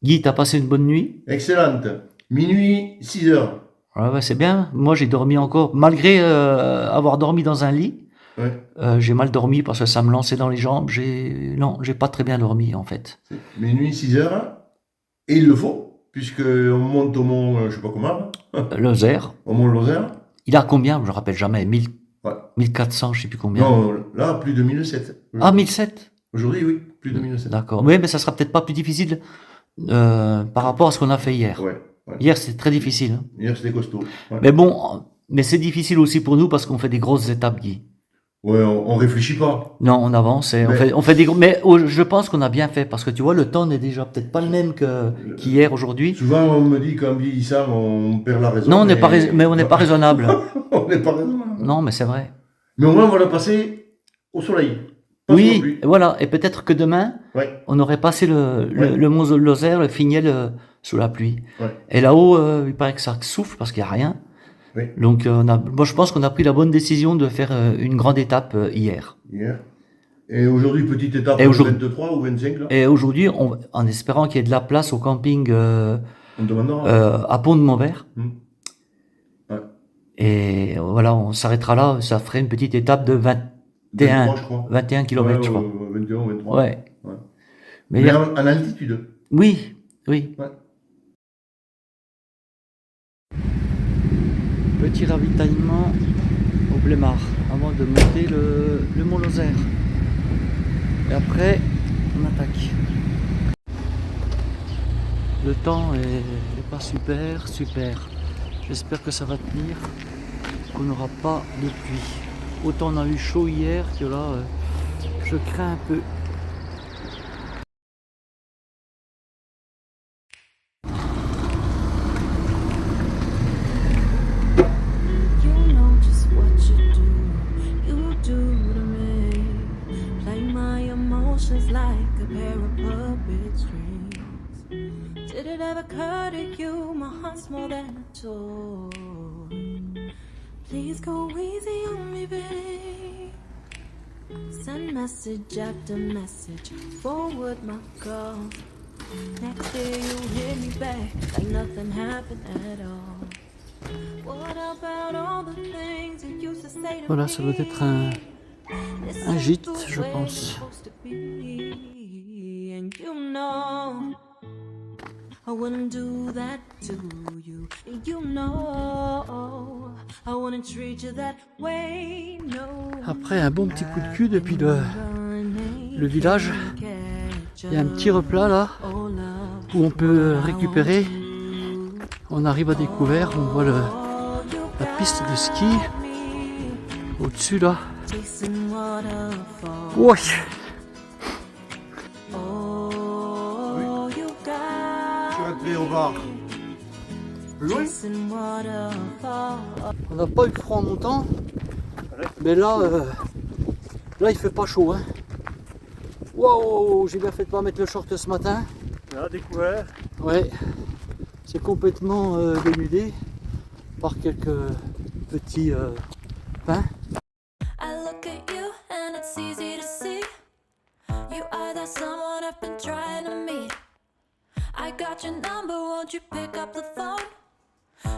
Guy, t'as passé une bonne nuit? Excellente. Minuit, 6 heures. Ah ouais, c'est bien. Moi, j'ai dormi encore, malgré avoir dormi dans un lit. Ouais. J'ai mal dormi parce que ça me lançait dans les jambes. Non, j'ai pas très bien dormi en fait. Minuit, 6 heures. Et il le faut, puisque on monte au mont, je sais pas comment, Lozère, au mont Lozère. il a combien? Je me rappelle jamais. 1000, Ouais. 1400, je sais plus combien. Non, là, plus de 1007. Ah, Aujourd'hui, 1007. aujourd'hui oui, plus de 1007. D'accord. Oui, mais ça sera peut-être pas plus difficile par rapport à ce qu'on a fait hier. Ouais, ouais. Hier, c'est très difficile, hein. Hier, c'était costaud. Ouais. Mais bon, mais c'est difficile aussi pour nous parce qu'on fait des grosses étapes, Guy. Ouais, on réfléchit pas. Non, on avance et Mais on fait des gros. Mais je pense qu'on a bien fait parce que tu vois, le temps n'est déjà peut-être pas le même qu'hier, aujourd'hui. souvent, on me dit qu'en vieillissant, on perd la raison, Non, on n'est pas, mais mais on n'est pas raisonnable. on n'est pas raisonnable. Non, mais c'est vrai. Mais au moins, on va la passer au soleil, pas sous la Oui, pluie. et voilà. Et peut-être que demain, Ouais, on aurait passé ouais, le mont Lozère, le Finiel sous la pluie. ouais, Et là-haut, il paraît que ça souffle parce qu'il n'y a rien. oui. Donc, moi, je pense qu'on a pris la bonne décision de faire une grande étape hier. Hier. Et aujourd'hui, petite étape Et le aujourd'hui, 23 ou 25, là. et aujourd'hui, en espérant qu'il y ait de la place au camping On demandera. à Pont-de-Montvert. Hmm. Ouais. Et voilà, on s'arrêtera là. Ça ferait une petite étape de 23, je crois. 21 Ouais, km, je crois. 21 ou 23. Ouais. Ouais. Mais Mais hier, en altitude. oui, oui. Ouais. Petit ravitaillement au Blémard avant de monter le mont Lozère. Et après, on attaque. Le temps est pas super, super. J'espère que ça va tenir, qu'on n'aura pas de pluie. Autant on a eu chaud hier que là, je crains un peu. You know just what you do to me. Play my emotions like a pair of puppet strings. Did it ever occur to you my heart's more than a toy? Please go easy on me, babe. Send message after message, forward my call. Next day you hit me back like nothing happened at all. What about all the things you used to say to Voilà, me? ça doit être un gîte, je pense. And you know I wouldn't do that to you. You know I wouldn't treat you that way. No. Après un bon petit coup de cul depuis le village, il y a un petit replat là où on peut récupérer. On arrive à découvert, on voit la piste de ski au-dessus là. Ouais. Tu vas au bar. Loin. On n'a pas eu froid en montant, mais là, là il fait pas chaud, hein. Waouh, j'ai bien fait de pas mettre le short ce matin. Là, découvert. Ouais, c'est complètement dénudé par quelques petits pins. I look at you and it's easy to see. You are that someone I've been trying to meet. I got your number, won't you pick up the phone?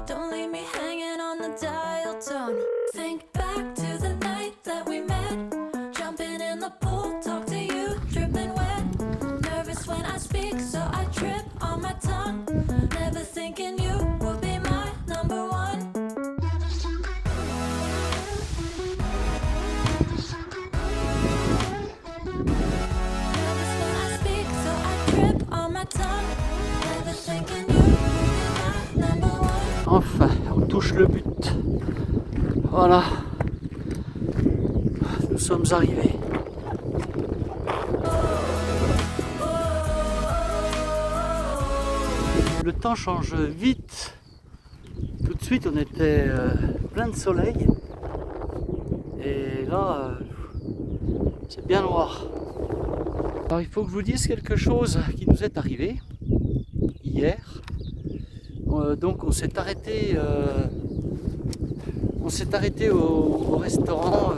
Don't leave me hanging on the dial tone. Think back to the night that we met. Jumping in the pool, talk to you, dripping wet. Nervous when I speak, so I trip on my tongue. Never thinking you would be my number one. Nervous when I speak, so I trip on my tongue. Never thinking you would be my number one. Enfin, on touche le but. Voilà. Nous sommes arrivés. Le temps change vite. Tout de suite, on était plein de soleil. Et là, c'est bien noir. Alors, il faut que je vous dise quelque chose qui nous est arrivé hier. Donc, on s'est arrêté au restaurant,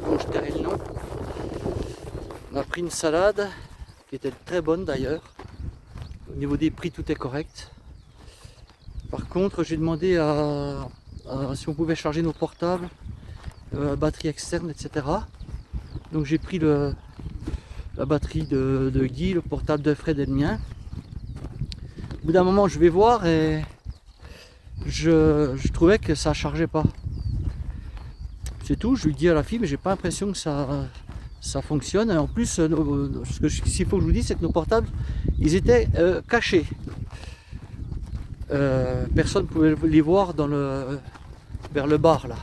dont je tairai le nom. On a pris une salade qui était très bonne d'ailleurs. Au niveau des prix, tout est correct. Par contre, j'ai demandé si on pouvait charger nos portables, batterie externe, etc. Donc j'ai pris la batterie de Guy, le portable de Fred et le mien. Au bout d'un moment, je vais voir et je trouvais que ça ne chargeait pas. C'est tout, je lui dis à la fille, mais j'ai pas l'impression que ça fonctionne. Et en plus, ce qu'il faut que je vous dise, c'est que nos portables, ils étaient cachés. Personne ne pouvait les voir vers le bar là.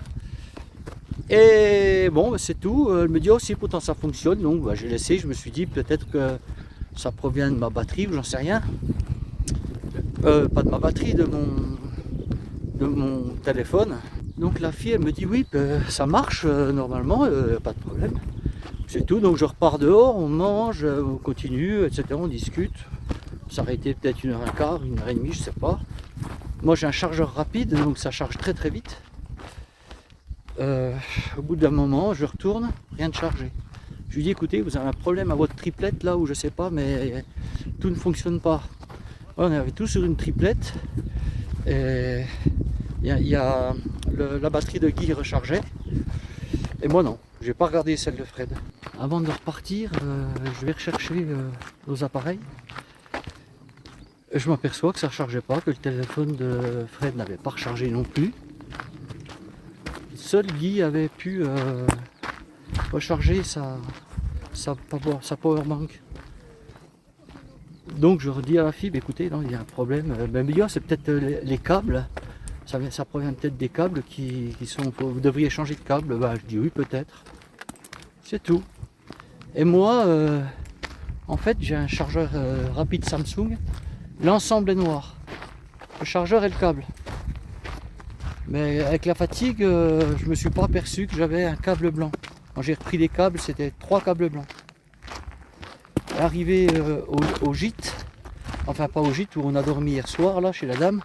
Et bon, c'est tout. Elle me dit, oh si, pourtant ça fonctionne. Donc bah, j'ai laissé, je me suis dit peut-être que ça provient de ma batterie ou j'en sais rien. Pas de ma batterie, de mon téléphone. Donc la fille elle me dit oui, ça marche normalement, pas de problème. C'est tout, donc je repars dehors, on mange, on continue, etc. On discute. Ça aurait été peut-être 1h15, 1h30, je sais pas. Moi j'ai un chargeur rapide, donc ça charge très très vite. Au bout d'un moment, je retourne, rien de chargé. Je lui dis écoutez, vous avez un problème à votre triplette là, ou je sais pas, mais tout ne fonctionne pas. Voilà, on avait tout sur une triplette. Et la batterie de Guy rechargeait et moi non, j'ai pas regardé celle de Fred. Avant de repartir, je vais rechercher nos appareils. Je m'aperçois que ça ne rechargeait pas, que le téléphone de Fred n'avait pas rechargé non plus. Seul Guy avait pu recharger sa powerbank. Donc je redis à la fille, écoutez, non, il y a un problème. Ben, me dit, c'est peut-être les câbles. Ça provient peut-être des câbles qui sont... Vous devriez changer de câble. Bah, je dis oui, peut-être. C'est tout. Et moi, en fait, j'ai un chargeur rapide Samsung. L'ensemble est noir. Le chargeur et le câble. Mais avec la fatigue, je ne me suis pas aperçu que j'avais un câble blanc. Quand j'ai repris les câbles, c'était 3 câbles blancs. Arrivé au gîte, enfin pas au gîte où on a dormi hier soir, là, chez la dame,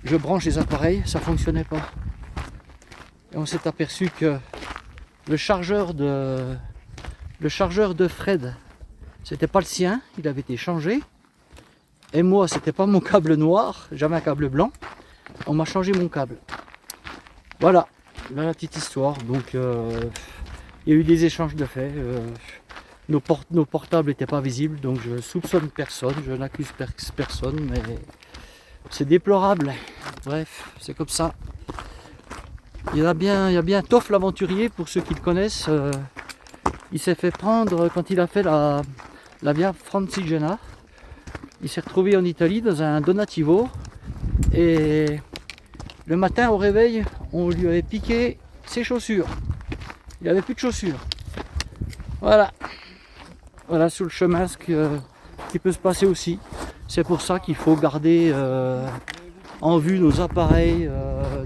je branche les appareils, ça ne fonctionnait pas. Et on s'est aperçu que le chargeur de Fred, c'était pas le sien, il avait été changé. Et moi, c'était pas mon câble noir, j'avais un câble blanc. On m'a changé mon câble. Voilà, la petite histoire. Donc, il y a eu des échanges de faits. Nos portables n'étaient pas visibles, donc je soupçonne personne, je n'accuse personne, mais c'est déplorable. Bref, c'est comme ça. Il y a bien Toff l'aventurier, pour ceux qui le connaissent. Il s'est fait prendre quand il a fait la Via Francigena. Il s'est retrouvé en Italie dans un Donativo. Et le matin au réveil, on lui avait piqué ses chaussures. Il n'avait plus de chaussures. Voilà. Voilà sur le chemin ce qui peut se passer aussi. C'est pour ça qu'il faut garder en vue nos appareils,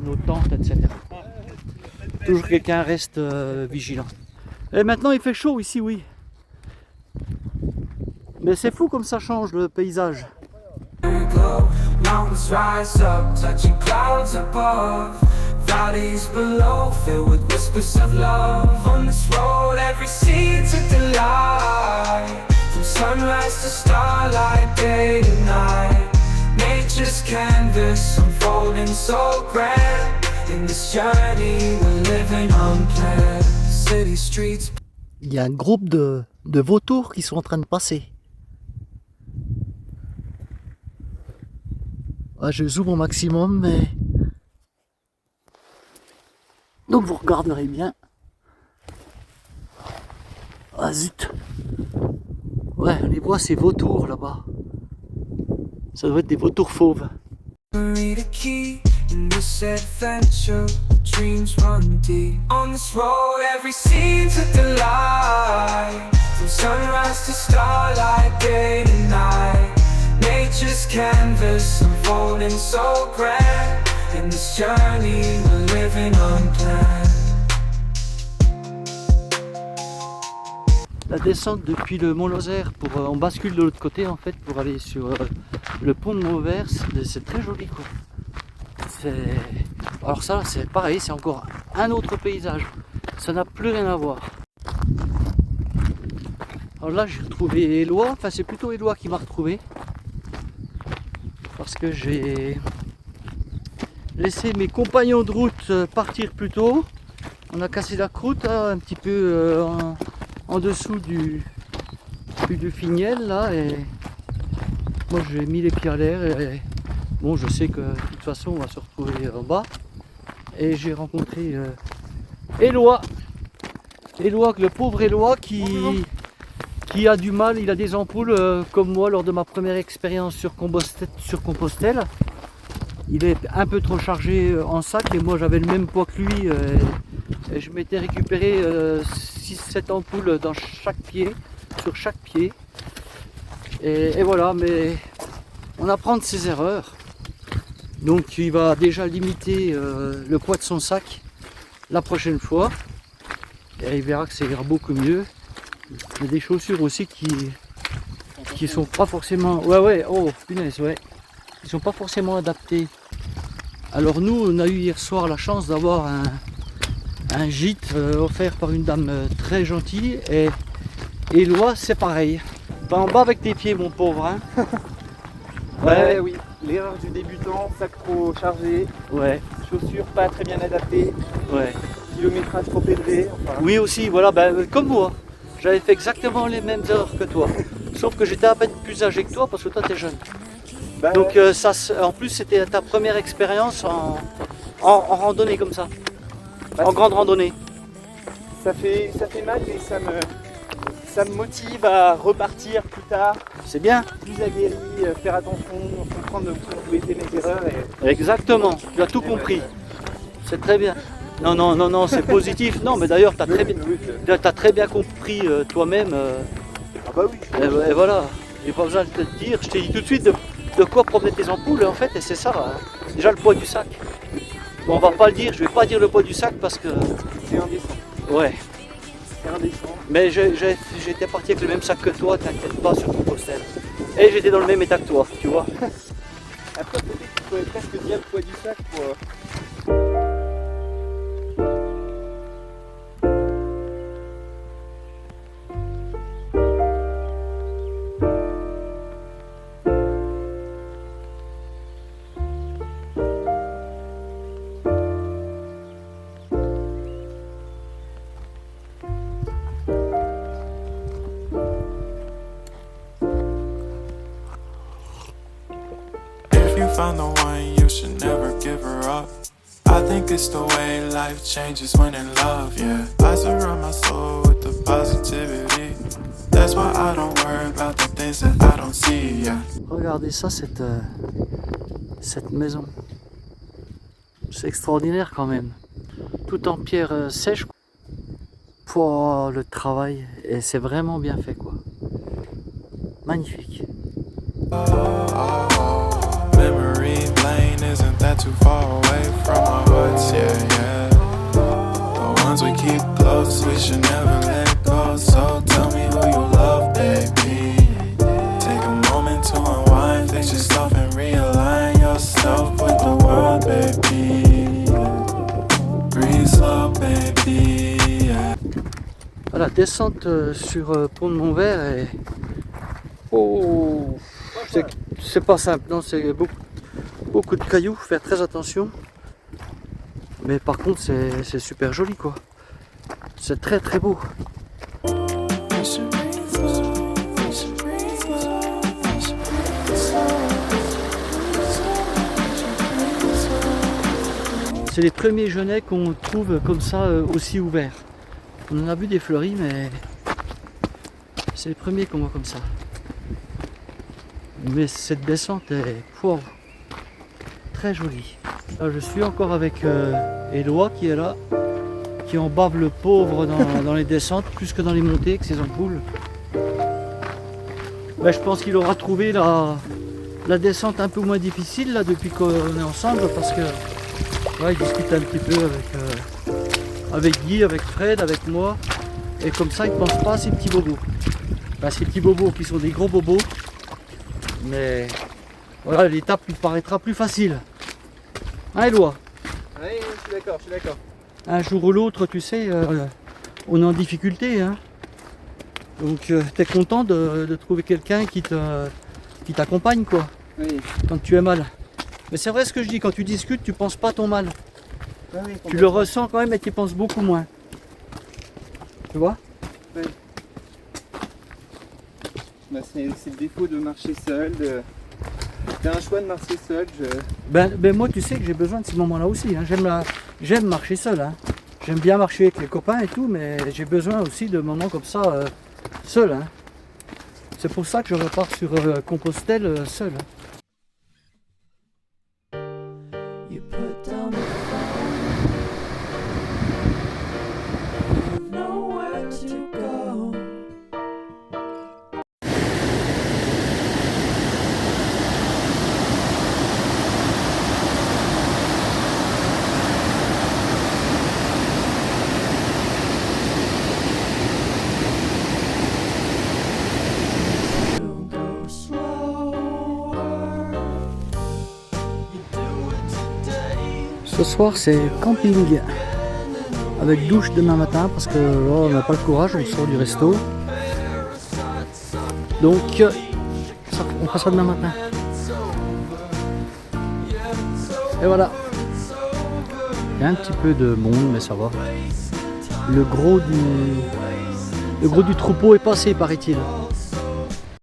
nos tentes, etc. Toujours que quelqu'un reste vigilant. Et maintenant il fait chaud ici, oui. Mais c'est fou comme ça change le paysage. Mountains rise up, touching clouds above. Valleys below, filled with whispers of love. On this road, every seed's a delight. From sunrise to starlight, day to night. Nature's canvas unfolding so grand. In this journey, we're living unplanned. City streets. Il y a un groupe de vautours qui sont en train de passer. Ah, je zoome au maximum, mais... Donc vous regarderez bien. Ah zut. Ouais, on les voit ces vautours là-bas. Ça doit être des vautours fauves. In this adventure, dreams run deep. On this road, every scene's a delight. From sunrise to starlight, day to night. Nature's canvas unfolding so grand. In this journey, we're living unplanned. La descente depuis le Mont Lozère, on bascule de l'autre côté en fait pour aller sur le pont de Mauvers, c'est très joli quoi. Alors ça c'est pareil, c'est encore un autre paysage, ça n'a plus rien à voir. Alors là j'ai retrouvé Éloi, enfin c'est plutôt Éloi qui m'a retrouvé. parce que j'ai laissé mes compagnons de route partir plus tôt. On a cassé la croûte là, un petit peu en dessous du Finiel là, et moi j'ai mis les pieds à l'air et bon, je sais que de toute façon on va se retrouver en bas. Et j'ai rencontré Éloi, le pauvre Éloi qui a du mal, il a des ampoules comme moi lors de ma première expérience sur Compostelle. Il est un peu trop chargé en sac et moi j'avais le même poids que lui et je m'étais récupéré 6-7 ampoules dans chaque pied, sur chaque pied. Et voilà, mais on apprend de ses erreurs. Donc il va déjà limiter le poids de son sac la prochaine fois. Et il verra que ça ira beaucoup mieux. Il y a des chaussures aussi qui sont pas forcément... Ouais, oh punaise, ouais. Ils sont pas forcément adaptés. Alors nous, on a eu hier soir la chance d'avoir un gîte offert par une dame très gentille. Et Éloi, c'est pareil. Pas en bas avec tes pieds, mon pauvre, hein. Ouais, oui, l'erreur du débutant, sac trop chargé, Ouais, chaussures pas très bien adaptées, ouais. kilométrage trop élevé, enfin. Oui aussi, voilà, ben, comme moi. J'avais fait exactement les mêmes erreurs que toi. Sauf que j'étais à peine plus âgé que toi parce que toi t'es jeune. Bah, Donc en plus c'était ta première expérience en randonnée comme ça. En grande randonnée. ça fait mal et ça me motive à repartir plus tard, C'est bien. plus aguerri, faire attention, comprendre où étaient mes erreurs et Exactement. Tu as tout compris. C'est très bien. Non, c'est positif. Non, mais d'ailleurs tu as très bien compris toi-même. ah bah oui, Et voilà. J'ai pas besoin de te le dire. Je t'ai dit tout de suite de quoi provenaient tes ampoules en fait, et c'est ça. Hein. Déjà le poids du sac. Bon, on va pas le dire, je vais pas dire le poids du sac parce que. c'est indécent, Ouais. c'est indécent. Mais j'étais parti avec le même sac que toi, t'inquiète pas sur Compostelle. Et j'étais dans le même état que toi, tu vois. Après peut-être qu'il faudrait presque dire le poids du sac pour... If you found the one, you should never give her up. I think it's the way life changes when in love, yeah. I surround my soul with the positivity. That's why I don't worry about the things that I don't see, yeah. Regardez ça, cette maison. C'est extraordinaire quand même. Tout en pierre sèche. Pour le travail. Et c'est vraiment bien fait quoi. Magnifique. Memory lane isn't that too far away from our hearts, yeah. The ones we keep close, we should never let go. So tell me who you love, baby. Take a moment to unwind, fix yourself and realign yourself with the world, baby. Breathe slow, baby, yeah. Voilà, descente sur Pont de Montvert et... Oh, c'est pas simple, non, c'est beaucoup de cailloux, faire très attention. Mais par contre, c'est super joli quoi. C'est très très beau. C'est les premiers genêts qu'on trouve comme ça aussi ouverts. On en a vu des fleuris, mais c'est les premiers qu'on voit comme ça. Mais cette descente est très jolie. Là, je suis encore avec Éloi qui est là, qui en bave le pauvre dans les descentes, plus que dans les montées avec ses ampoules. Ben, je pense qu'il aura trouvé la descente un peu moins difficile là depuis qu'on est ensemble parce que ouais, il discute un petit peu avec Guy, avec Fred, avec moi. Et comme ça, il ne pense pas à ces petits bobos. Ben, ces petits bobos qui sont des gros bobos. Mais voilà, l'étape lui paraîtra plus facile. Hein, Éloi ? Oui, je suis d'accord. Un jour ou l'autre, tu sais, on est en difficulté. Hein. Donc, tu es content de trouver quelqu'un qui t'accompagne, quoi. Oui. quand tu es mal. Mais c'est vrai ce que je dis, quand tu discutes, tu penses pas ton mal. Ah oui, Tu le ressens quand même et tu y penses beaucoup moins. Tu vois? Bah, c'est le défaut de marcher seul. C'est un choix de marcher seul. Ben moi tu sais que j'ai besoin de ces moments-là aussi. Hein. J'aime marcher seul. Hein. J'aime bien marcher avec les copains et tout, mais j'ai besoin aussi de moments comme ça seul. Hein. C'est pour ça que je repars sur Compostelle seul. Hein. You put down the phone. You've nowhere to go. Ce soir c'est camping avec douche demain matin parce que là, on n'a pas le courage, on sort du resto. Donc on fera ça demain matin. Et voilà. Il y a un petit peu de monde mais ça va. Le gros du troupeau est passé paraît-il.